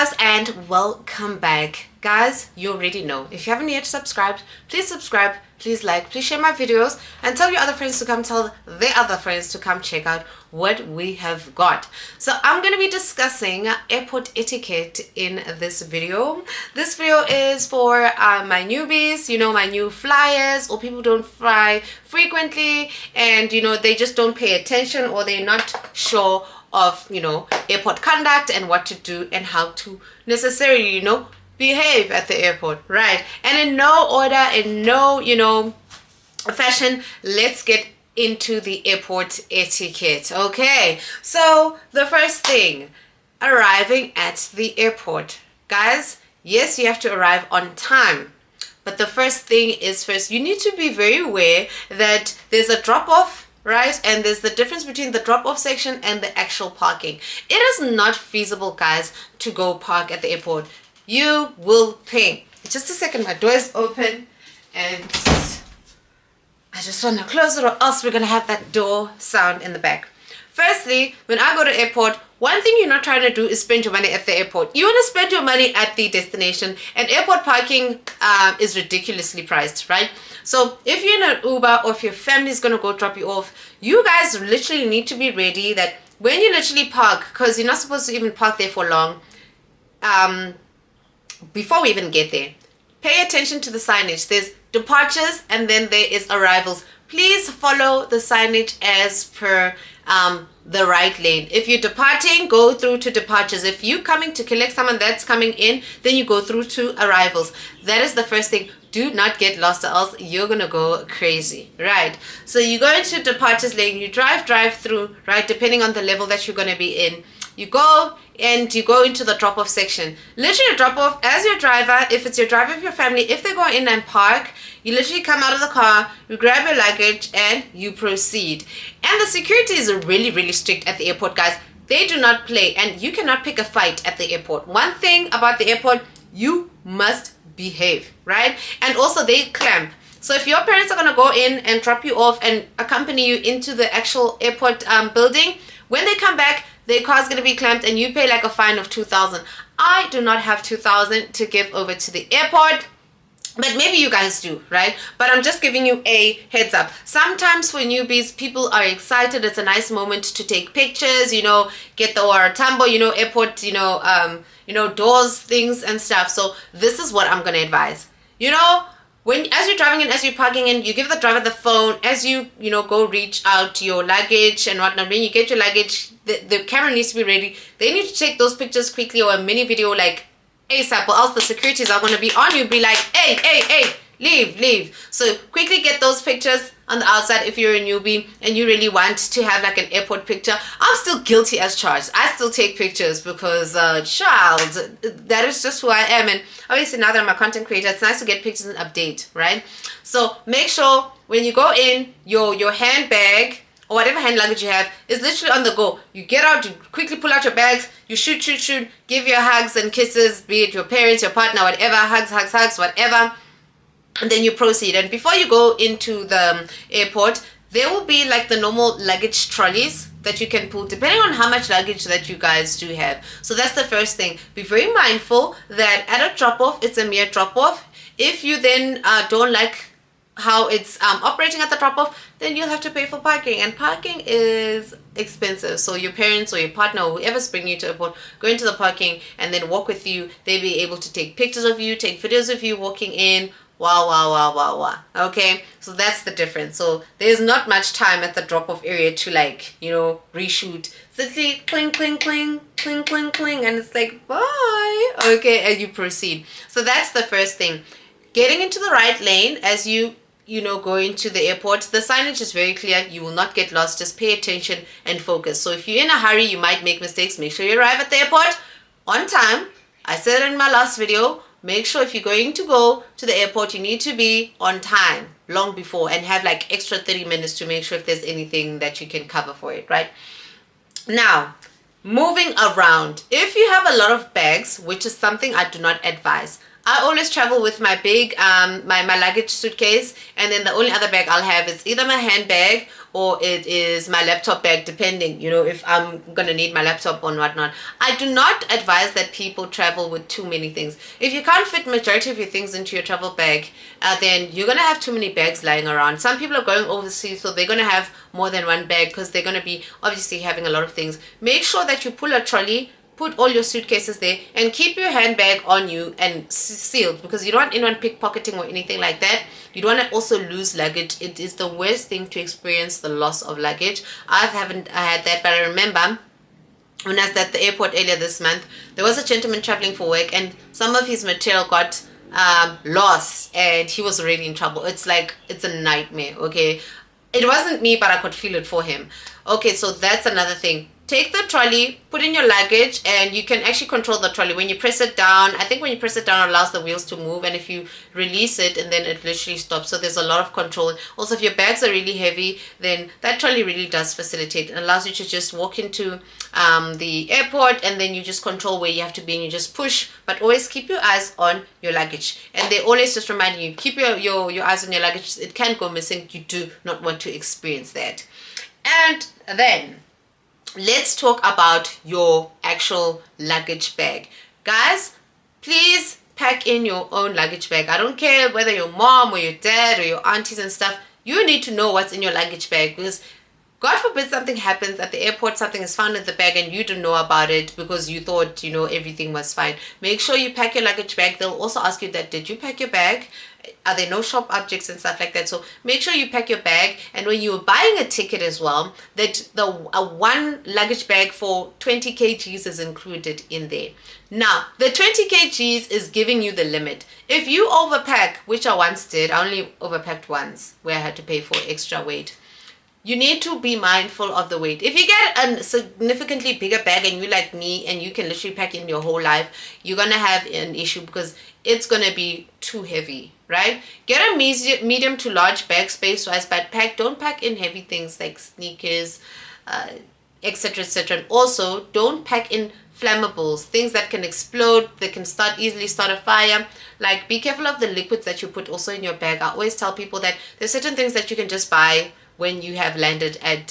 guys, and welcome back. Guys, you already know, if you haven't yet subscribed, please subscribe, please like, please share my videos, and tell your other friends to come tell their other friends to come check out what we have got. So I'm going to be discussing airport etiquette in this video. This video is for my newbies, my new flyers, or people who don't fly frequently and they just don't pay attention, or they're not sure of airport conduct and what to do and how to necessarily behave at the airport, right? And in no order, in no fashion, let's get into the airport etiquette. Okay, so the first thing, arriving at the airport. Guys, yes, you have to arrive on time, but the first thing is first, you need to be very aware that there's a drop-off, right? And there's the difference between the drop-off section and the actual parking. It is not feasible, guys, to go park at the airport. You will pay. Just a second, my door is open and I just want to close it, or else we're going to have that door sound in the back. Firstly, when I go to airport, one thing you're not trying to do is spend your money at the airport. You want to spend your money at the destination, and airport parking is ridiculously priced, right? So if you're in an Uber, or if your family is going to go drop you off, you guys literally need to be ready that when you literally park, because you're not supposed to even park there for long, before we even get there, pay attention to the signage. There's departures and then there is arrivals. Please follow the signage as per the right lane. If you're departing, go through to departures. If you're coming to collect someone that's coming in, then you go through to arrivals. That is the first thing. Do not get lost, or else you're gonna go crazy, right? So you go into departures lane, you drive through, right, depending on the level that you're gonna be in. You go and you go into the drop-off section. Literally, drop-off as your driver, if it's your driver of your family, if they go in and park, you literally come out of the car, you grab your luggage, and you proceed. And the security is really, really strict at the airport, guys. They do not play, and you cannot pick a fight at the airport. One thing about the airport, you must behave, right? And also, they clamp. So if your parents are going to go in and drop you off and accompany you into the actual airport building, when they come back, their car's going to be clamped and you pay like a fine of 2,000. I do not have 2,000 to give over to the airport, but maybe you guys do, right? But I'm just giving you a heads up. Sometimes for newbies, people are excited. It's a nice moment to take pictures, get the Waratambo, airport, doors, things and stuff. So this is what I'm going to advise. As you're driving in, as you're parking in, you give the driver the phone. As you go reach out your luggage and whatnot. When you get your luggage, the camera needs to be ready. They need to take those pictures quickly, or a mini video like ASAP, or else the securities are going to be on you, be like, hey, leave. So quickly get those pictures on the outside if you're a newbie and you really want to have like an airport picture. I'm still guilty as charged. I still take pictures because child, that is just who I am. And obviously now that I'm a content creator, it's nice to get pictures and update, right? So make sure when you go in, your handbag or whatever hand luggage you have is literally on the go. You get out, you quickly pull out your bags, you shoot, give your hugs and kisses, be it your parents, your partner, whatever, hugs, whatever. And then you proceed. And before you go into the airport, there will be like the normal luggage trolleys that you can pull depending on how much luggage that you guys do have. So that's the first thing. Be very mindful that at a drop-off, it's a mere drop-off. If you then don't like how it's operating at the drop-off, then you'll have to pay for parking, and parking is expensive. So your parents or your partner or whoever's bringing you to the airport, go into the parking and then walk with you. They'll be able to take pictures of you, take videos of you walking in. Wow. Okay, so that's the difference. So there's not much time at the drop-off area to reshoot. It's literally cling, and it's like, bye. Okay, and you proceed. So that's the first thing. Getting into the right lane as you go into the airport. The signage is very clear. You will not get lost. Just pay attention and focus. So if you're in a hurry, you might make mistakes. Make sure you arrive at the airport on time. I said it in my last video. Make sure if you're going to go to the airport, you need to be on time long before and have like extra 30 minutes to make sure if there's anything that you can cover for it, right? Now, moving around. If you have a lot of bags, which is something I do not advise, I always travel with my big my luggage suitcase, and then the only other bag I'll have is either my handbag or it is my laptop bag, depending, if I'm gonna need my laptop or whatnot. I do not advise that people travel with too many things. If you can't fit majority of your things into your travel bag, then you're gonna have too many bags lying around. Some people are going overseas, so they're gonna have more than one bag because they're gonna be obviously having a lot of things. Make sure that you pull a trolley, put all your suitcases there, and keep your handbag on you and sealed, because you don't want anyone pickpocketing or anything like that. You don't want to also lose luggage. It is the worst thing to experience, the loss of luggage. I haven't had that, but I remember when I was at the airport earlier this month, there was a gentleman traveling for work, and some of his material got lost, and he was really in trouble. It's a nightmare. Okay, it wasn't me, but I could feel it for him. Okay, so that's another thing. Take the trolley, put in your luggage, and you can actually control the trolley. When you press it down, I think when you press it down, it allows the wheels to move, and if you release it, and then it literally stops. So there's a lot of control. Also, if your bags are really heavy, then that trolley really does facilitate. It allows you to just walk into the airport, and then you just control where you have to be, and you just push, but always keep your eyes on your luggage. And they always just remind you, keep your eyes on your luggage. It can go missing. You do not want to experience that. And then let's talk about your actual luggage bag. Guys, please pack in your own luggage bag. I don't care whether your mom or your dad or your aunties and stuff, you need to know what's in your luggage bag, because God forbid something happens at the airport, something is found in the bag and you don't know about it because you thought, everything was fine. Make sure you pack your luggage bag. They'll also ask you that, did you pack your bag? Are there no sharp objects and stuff like that? So make sure you pack your bag. And when you're buying a ticket as well, that one luggage bag for 20 kgs is included in there. Now, the 20 kgs is giving you the limit. If you overpack, which I once did, I only overpacked once where I had to pay for extra weight. You need to be mindful of the weight. If you get a significantly bigger bag and you like me and you can literally pack in your whole life, you're going to have an issue because it's going to be too heavy, right? Get a medium to large bag space-wise, but don't pack in heavy things like sneakers, etc., etc. And also, don't pack in flammables, things that can explode, that can easily start a fire. Like, be careful of the liquids that you put also in your bag. I always tell people that there's certain things that you can just buy when you have landed at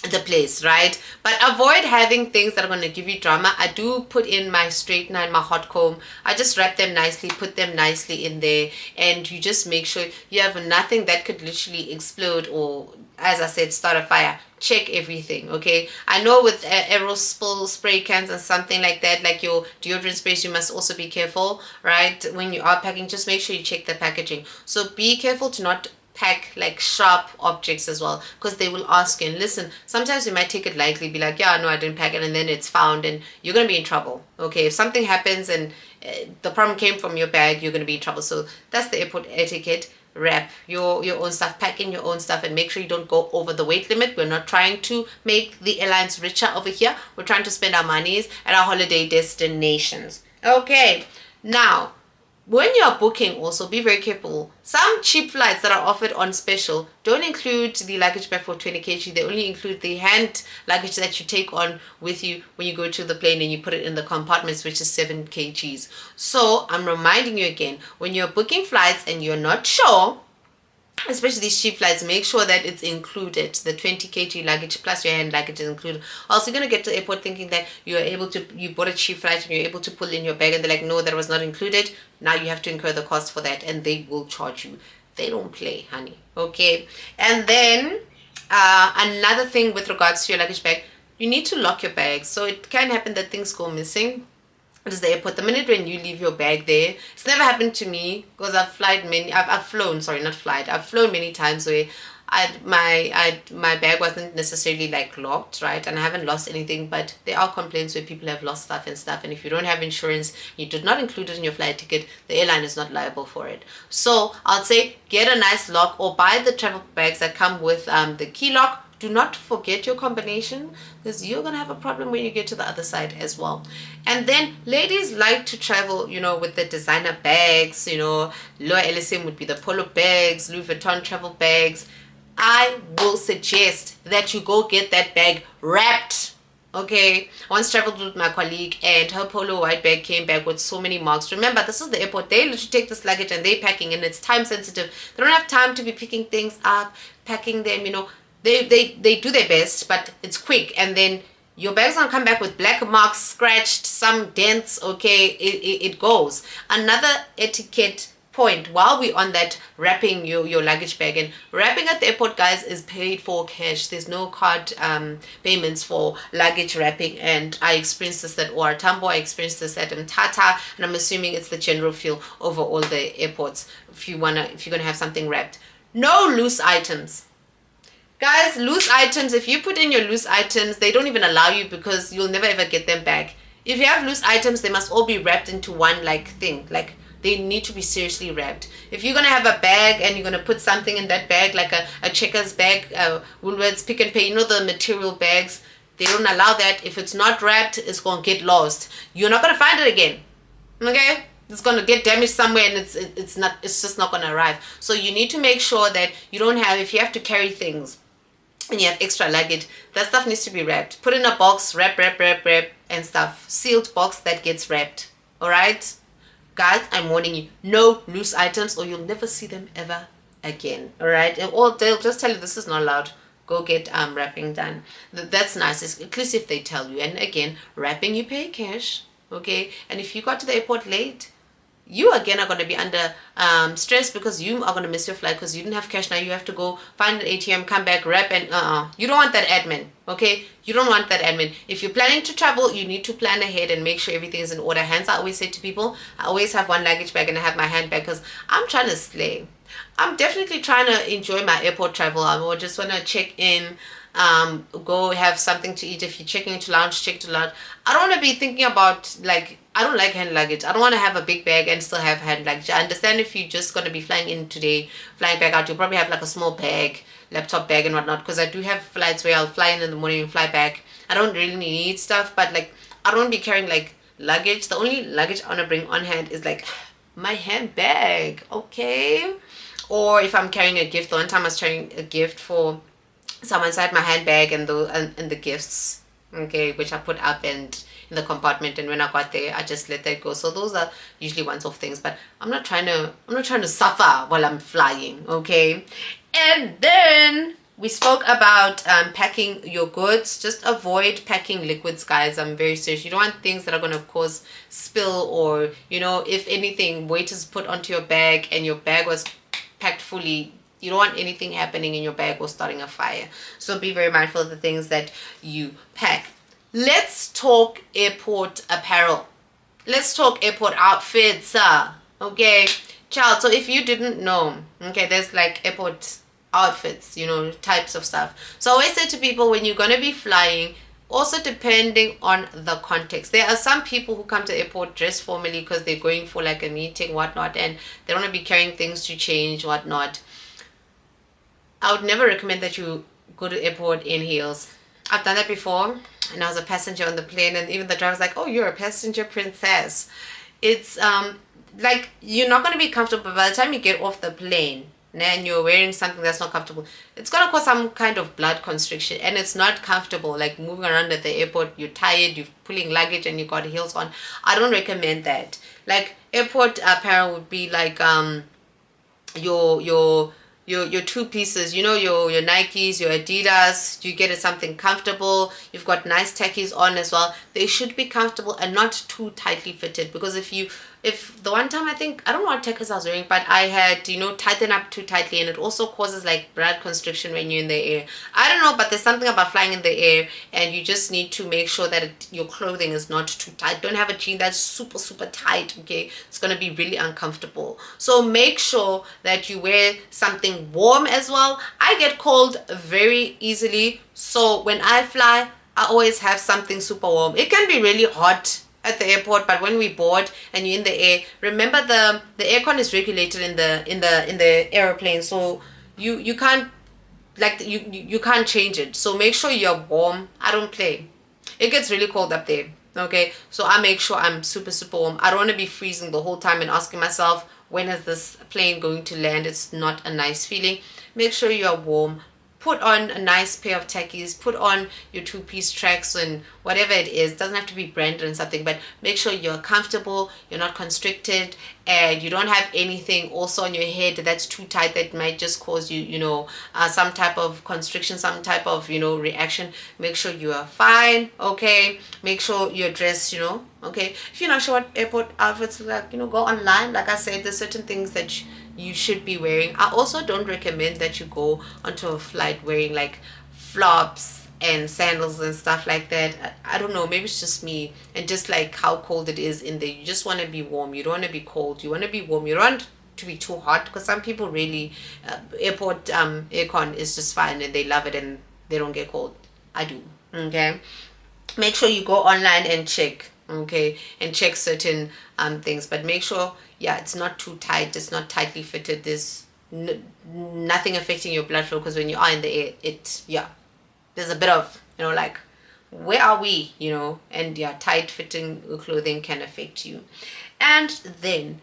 the place, right? But avoid having things that are going to give you drama. I do put in my straightener and my hot comb. I just wrap them nicely, put them nicely in there, and you just make sure you have nothing that could literally explode or, as I said, start a fire. Check everything, okay? I know with aerosol spray cans and something like that, like your deodorant sprays, you must also be careful, right? When you are packing, just make sure you check the packaging. So be careful to not pack like sharp objects as well, because they will ask you. And listen, sometimes you might take it lightly, be like, yeah, no, I didn't pack it, and then it's found and you're going to be in trouble. Okay, if something happens and the problem came from your bag, you're going to be in trouble. So that's the airport etiquette. Wrap your own stuff, pack in your own stuff, and make sure you don't go over the weight limit. We're not trying to make the airlines richer over here. We're trying to spend our monies at our holiday destinations. Okay, now when you're booking, also be very careful. Some cheap flights that are offered on special don't include the luggage bag for 20 kg. They only include the hand luggage that you take on with you when you go to the plane and you put it in the compartments, which is 7 kgs. So I'm reminding you again, when you're booking flights and you're not sure, especially these cheap flights, make sure that it's included. The 20 kg luggage plus your hand luggage is included. Also, you're going to get to the airport thinking that you bought a cheap flight and you're able to pull in your bag, and they're like, no, that was not included. Now you have to incur the cost for that, and they will charge you. They don't play, honey. Okay. And then another thing with regards to your luggage bag, you need to lock your bag. So it can happen that things go missing. It is the airport. The minute when you leave your bag there, it's never happened to me because I've flown many times where my bag wasn't necessarily like locked, right? And I haven't lost anything, but there are complaints where people have lost stuff and stuff. And if you don't have insurance, you did not include it in your flight ticket, the airline is not liable for it. So I'll say get a nice lock, or buy the travel bags that come with the key lock. Do not forget your combination, because you're going to have a problem when you get to the other side as well. And then ladies like to travel, with the designer bags, lower LSM would be the Polo bags, Louis Vuitton travel bags. I will suggest that you go get that bag wrapped. Okay, I once traveled with my colleague and her polo white bag came back with so many marks. Remember, this is the airport. They literally take this luggage and they're packing and it's time sensitive. They don't have time to be picking things up, packing them, They do their best, but it's quick. And then your bag's gonna come back with black marks, scratched, some dents, okay? It goes. Another etiquette point while we're on that, wrapping your luggage bag, and wrapping at the airport, guys, is paid for cash. There's no card payments for luggage wrapping, and I experienced this at OR Tambo, I experienced this at Mthatha, and I'm assuming it's the general feel over all the airports if you're gonna have something wrapped. No loose items. Guys, loose items, if you put in your loose items, they don't even allow you because you'll never ever get them back. If you have loose items, they must all be wrapped into one thing. They need to be seriously wrapped. If you're going to have a bag and you're going to put something in that bag, like a Checkers bag, Woolworths, Pick and Pay, the material bags, they don't allow that. If it's not wrapped, it's going to get lost. You're not going to find it again. Okay? It's going to get damaged somewhere and it's just not going to arrive. So you need to make sure that you don't have, if you have to carry things and you have extra luggage, that stuff needs to be wrapped. Put in a box, wrap, and stuff. Sealed box that gets wrapped. All right? Guys, I'm warning you, no loose items or you'll never see them ever again. All right? Or they'll just tell you this is not allowed. Go get wrapping done. That's nice, at least if they tell you. And again, wrapping, you pay cash. Okay? And if you got to the airport late, you again are going to be under stress because you are going to miss your flight because you didn't have cash. Now you have to go find an ATM, come back, wrap, and you don't want that admin. Okay, you don't want that admin. If you're planning to travel, you need to plan ahead and make sure everything is in order. Hence, I always say to people, I always have one luggage bag and I have my handbag because I'm trying to slay. I'm definitely trying to enjoy my airport travel. I just want to check in, go have something to eat. If you're checking into lounge, check to lounge. I don't want to be thinking about I don't like hand luggage. I don't want to have a big bag and still have hand luggage. I understand if you're just going to be flying in today, flying back out, you'll probably have a small bag, laptop bag and whatnot, because I do have flights where I'll fly in the morning and fly back. I don't really need stuff, but I don't want to be carrying luggage. The only luggage I want to bring on hand is my handbag, okay? Or if I'm carrying a gift. The one time I was carrying a gift for someone, so I had my handbag and the gifts, okay, which I put up and in the compartment, and when I got there I just let that go. So those are usually once-off things, but I'm not trying to suffer while I'm flying, okay? And then we spoke about packing your goods. Just avoid packing liquids, guys. I'm very serious. You don't want things that are going to cause spill, or if anything, weight is put onto your bag and your bag was packed fully. You don't want anything happening in your bag or starting a fire. So be very mindful of the things that you pack. Let's talk airport apparel. Let's talk airport outfits. Okay, child. So if you didn't know, okay, there's airport outfits, types of stuff. So I always say to people, when you're going to be flying, also depending on the context, there are some people who come to the airport dressed formally because they're going for a meeting, whatnot, and they don't want to be carrying things to change, whatnot. I would never recommend that you go to the airport in heels. I've done that before, and I was a passenger on the plane, and even the driver's like, oh, you're a passenger princess. It's you're not going to be comfortable by the time you get off the plane and you're wearing something that's not comfortable. It's going to cause some kind of blood constriction, and it's not comfortable. Moving around at the airport, you're tired, you're pulling luggage, and you got heels on. I don't recommend that. Airport apparel would be your two pieces, your Nikes, your Adidas. You get it something comfortable. You've got nice tackies on as well. They should be comfortable and not too tightly fitted, because if the one time, I don't know what tackies I was wearing, but I had tied them up too tightly, and it also causes blood constriction when you're in the air. I don't know, but there's something about flying in the air, and you just need to make sure that your clothing is not too tight. Don't have a jean that's super tight, okay? It's going to be really uncomfortable. So make sure that you wear something warm as well. I get cold very easily, so when I fly, I always have something super warm. It can be really hot at the airport, but when we board and you're in the air, remember the aircon is regulated in the airplane, so you can't you can't change it. So make sure you're warm. I don't play. It gets really cold up there, okay? So I make sure I'm super warm. I don't want to be freezing the whole time and asking myself, when is this plane going to land? It's not a nice feeling. Make sure you're warm. put on a nice pair of tackies, put on your two-piece tracks and whatever it is. It doesn't have to be branded and something, but make sure you're comfortable, you're not constricted, and you don't have anything also on your head that's too tight that might just cause you, some type of constriction, some type of, reaction. Make sure you are fine, okay? Make sure you're dressed, okay? If you're not sure what airport outfits look like, go online. Like I said, there's certain things that you should be wearing. I also don't recommend that you go onto a flight wearing like flops and sandals and stuff like that. I don't know, maybe it's just me, and just like how cold it is in there. You just want to be warm, you don't want to be cold, you want to be warm, you don't want to be too hot, because some people really airport aircon is just fine and they love it and they don't get cold. I do. Okay, make sure you go online and check, okay, and check certain things, but make sure, it's not too tight, it's not tightly fitted, there's nothing affecting your blood flow, because when you are in the air, there's a bit of, like, where are we, and tight fitting clothing can affect you. And then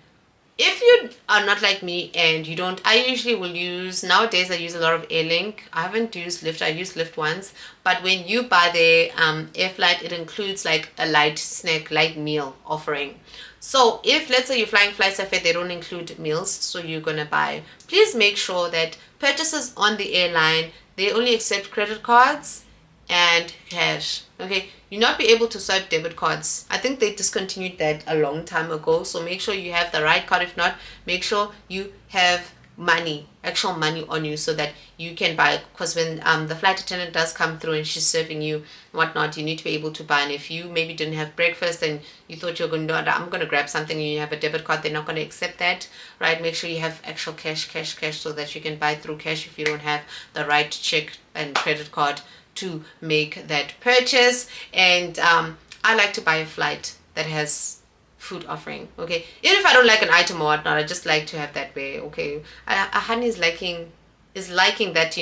if you are not like me and you don't, I usually will use, nowadays I use a lot of Airlink. I haven't used Lyft. I used Lyft once, but when you buy the air flight, it includes like a light snack, light meal offering. So if, let's say, you're flying Fly Safari, they don't include meals, so you're gonna buy, please make sure that purchases on the airline, they only accept credit cards and cash. Okay, you'll not be able to swipe debit cards. I think they discontinued that a long time ago, so make sure you have the right card. If not, make sure you have money, actual money on you, so that you can buy, because when the flight attendant does come through and she's serving you whatnot, you need to be able to buy. And if you maybe didn't have breakfast and you thought you're going to, I'm going to grab something, and you have a debit card, they're not going to accept that, right? Make sure you have actual cash, so that you can buy through cash if you don't have the right check and credit card to make that purchase. And I like to buy a flight that has food offering, okay? Even if I don't like an item or whatnot, I just like to have that way, okay? Honey is liking that,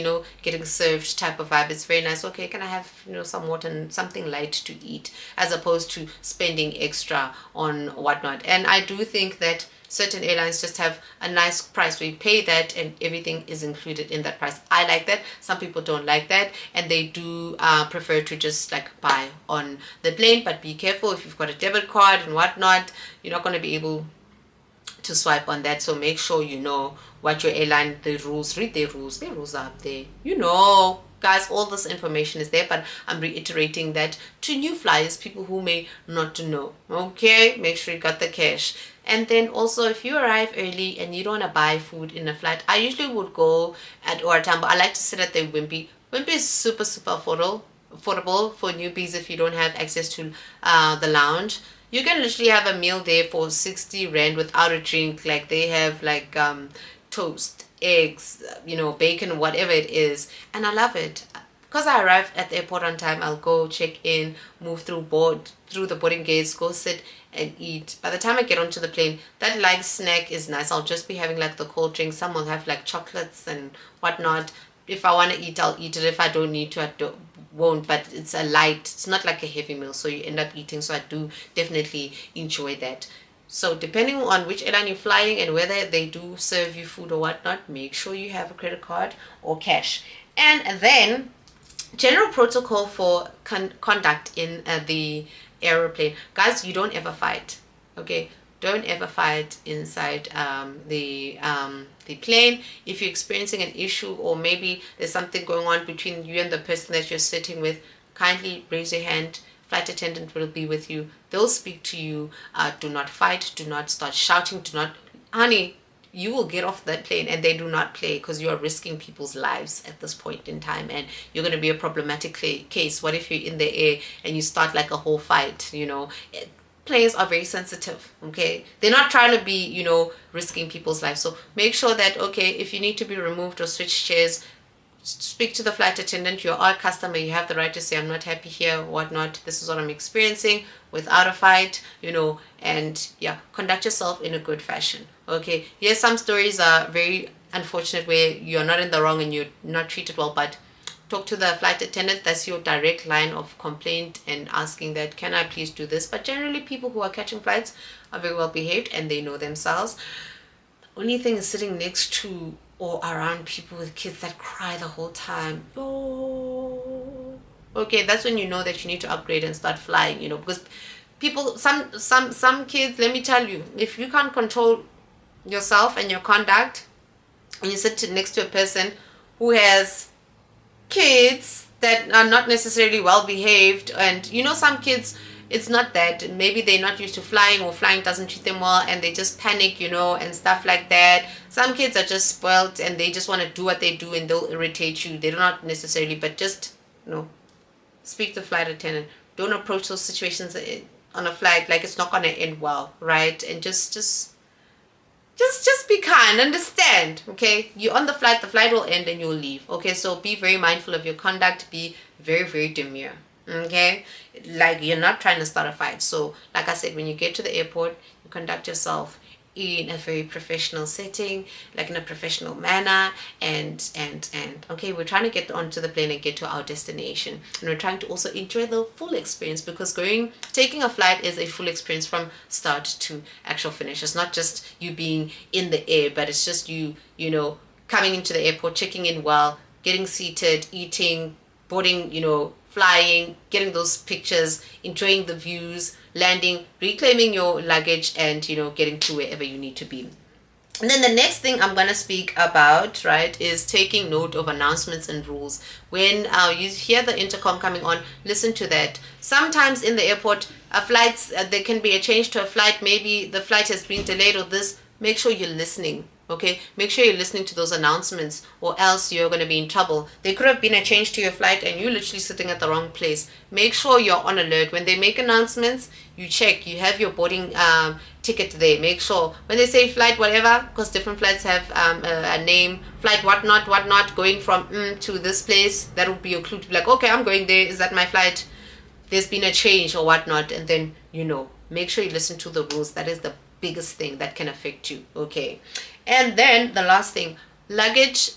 getting served type of vibe. It's very nice. Okay, can I have, some water and something light to eat, as opposed to spending extra on whatnot. And I do think that certain airlines just have a nice price. We pay that and everything is included in that price. I like that. Some people don't like that, and they do prefer to just like buy on the plane. But be careful, if you've got a debit card and whatnot, you're not going to be able to swipe on that. So make sure you know what your airline, the rules, read their rules. Their rules are up there, guys. All this information is there, but I'm reiterating that to new flyers, people who may not know. Okay, make sure you got the cash. And then also, if you arrive early and you don't want to buy food in a flight, I usually would go at OR time, but I like to sit at the Wimpy. Wimpy is super affordable for newbies if you don't have access to the lounge. You can literally have a meal there for 60 Rand without a drink. Like, they have like toast, eggs, bacon, whatever it is, and I love it. Because I arrived at the airport on time, I'll go check in, move through the boarding gates, go sit and eat. By the time I get onto the plane, that light snack is nice. I'll just be having like the cold drink. Some will have like chocolates and whatnot. If I want to eat, I'll eat it. If I don't need to, won't. But it's a light, it's not like a heavy meal, so you end up eating. So I do definitely enjoy that. So depending on which airline you're flying and whether they do serve you food or whatnot, make sure you have a credit card or cash. And then general protocol for conduct in the aeroplane, guys. You don't ever fight, okay? Don't ever fight inside the plane. If you're experiencing an issue, or maybe there's something going on between you and the person that you're sitting with, kindly raise your hand. Flight attendant will be with you. They'll speak to you. Do not fight. Do not start shouting. Do not, honey, you will get off that plane and they do not play, because you are risking people's lives at this point in time, and you're going to be a problematic case. What if you're in the air and you start like a whole fight? Planes are very sensitive, okay? They're not trying to be, risking people's lives. So make sure that, okay, if you need to be removed or switch chairs, speak to the flight attendant. You're our customer. You have the right to say, I'm not happy here, whatnot. This is what I'm experiencing, without a fight, and conduct yourself in a good fashion. Okay, yes, some stories are very unfortunate where you're not in the wrong and you're not treated well, but talk to the flight attendant. That's your direct line of complaint, and asking that, can I please do this? But generally, people who are catching flights are very well behaved and they know themselves. Only thing is sitting next to or around people with kids that cry the whole time. Yo. Okay, that's when you know that you need to upgrade and start flying, because people, some kids, let me tell you, if you can't control yourself and your conduct, and you sit next to a person who has kids that are not necessarily well behaved, and some kids, it's not that maybe they're not used to flying, or flying doesn't treat them well, and they just panic, and stuff like that. Some kids are just spoiled and they just want to do what they do, and they'll irritate you. They're not necessarily, but just speak to the flight attendant. Don't approach those situations on a flight like it's not going to end well, right? And just be kind, understand, okay? You're on the flight will end and you'll leave, okay? So be very mindful of your conduct, be very, very demure, okay? Like, you're not trying to start a fight. So, like I said, when you get to the airport, you conduct yourself in a very professional setting, like in a professional manner, and okay, we're trying to get onto the plane and get to our destination, and we're trying to also enjoy the full experience, because taking a flight is a full experience from start to actual finish. It's not just you being in the air, but it's just you coming into the airport, checking in well, getting seated, eating, boarding, flying, getting those pictures, enjoying the views, landing, reclaiming your luggage, and getting to wherever you need to be. And then the next thing I'm going to speak about, right, is taking note of announcements and rules. When you hear the intercom coming on, listen to that. Sometimes in the airport, flights, there can be a change to a flight. Maybe the flight has been delayed or this. Make sure you're listening. Okay, make sure you're listening to those announcements, or else you're going to be in trouble. There could have been a change to your flight and you're literally sitting at the wrong place. Make sure you're on alert. When they make announcements, you check. You have your boarding ticket there. Make sure when they say flight whatever, because different flights have a name, flight whatnot, going from to this place, that would be your clue to be like, okay, I'm going there. Is that my flight? There's been a change or whatnot. And then make sure you listen to the rules. That is the biggest thing that can affect you. Okay. And then the last thing, luggage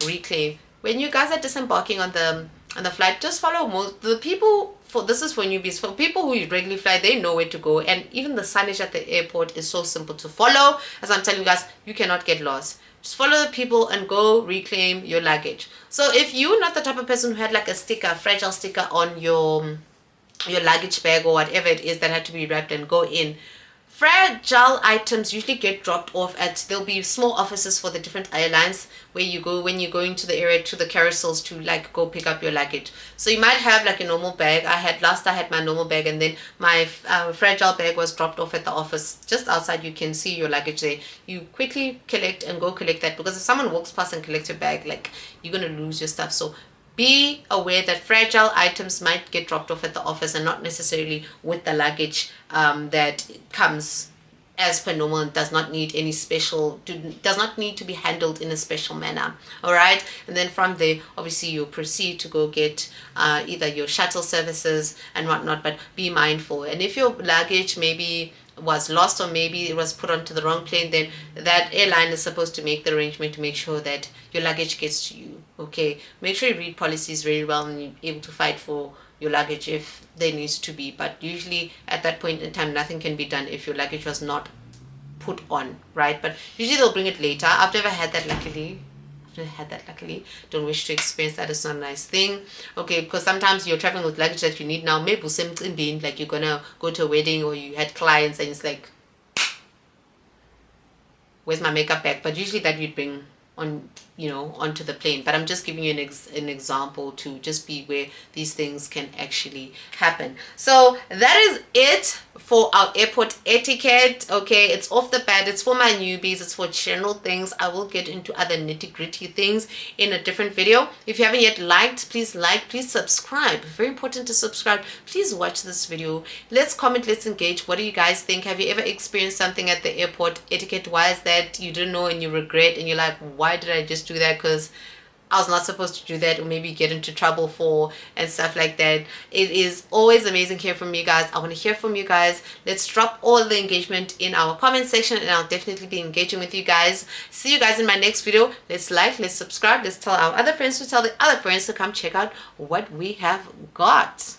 reclaim. When you guys are disembarking on the flight, just follow the people. This is for newbies. For people who regularly fly, they know where to go, and even the signage at the airport is so simple to follow. As I'm telling you guys, you cannot get lost. Just follow the people and go reclaim your luggage. So if you're not the type of person who had like a sticker, fragile sticker on your luggage bag or whatever it is that had to be wrapped and go in, fragile items usually get dropped off there'll be small offices for the different airlines where you go when you're going to the area, to the carousels, to like go pick up your luggage. So you might have like a normal bag. I had my normal bag, and then my fragile bag was dropped off at the office just outside. You can see your luggage there. You quickly collect that, because if someone walks past and collects your bag, like, you're going to lose your stuff. So be aware that fragile items might get dropped off at the office and not necessarily with the luggage that comes as per normal and does not need to be handled in a special manner. All right. And then from there, obviously, you proceed to go get either your shuttle services and whatnot, but be mindful. And if your luggage maybe was lost, or maybe it was put onto the wrong plane, then that airline is supposed to make the arrangement to make sure that your luggage gets to you. Okay, make sure you read policies very well and you're able to fight for your luggage if there needs to be. But usually at that point in time, nothing can be done if your luggage was not put on, right? But usually they'll bring it later. I've never had that, luckily. Don't wish to experience that. It's not a nice thing. Okay, because sometimes you're traveling with luggage that you need now, maybe like you're gonna go to a wedding, or you had clients and it's like, where's my makeup bag? But usually that you'd bring on, onto the plane. But I'm just giving you an example to just be where these things can actually happen. So that is it for our airport etiquette. Okay, it's off the bat. It's for my newbies. It's for general things. I will get into other nitty-gritty things in a different video. If you haven't yet liked, please subscribe. Very important to subscribe. Please watch this video. Let's comment, let's engage. What do you guys think? Have you ever experienced something at the airport etiquette wise that you didn't know and you regret, and you're like, why did I just do that? Because I was not supposed to do that, or maybe get into trouble for, and stuff like that. It is always amazing hearing from you guys. I want to hear from you guys. Let's drop all the engagement in our comment section, and I'll definitely be engaging with you guys. See you guys in my next video. Let's like, let's subscribe, let's tell our other friends to tell the other friends to come check out what we have got.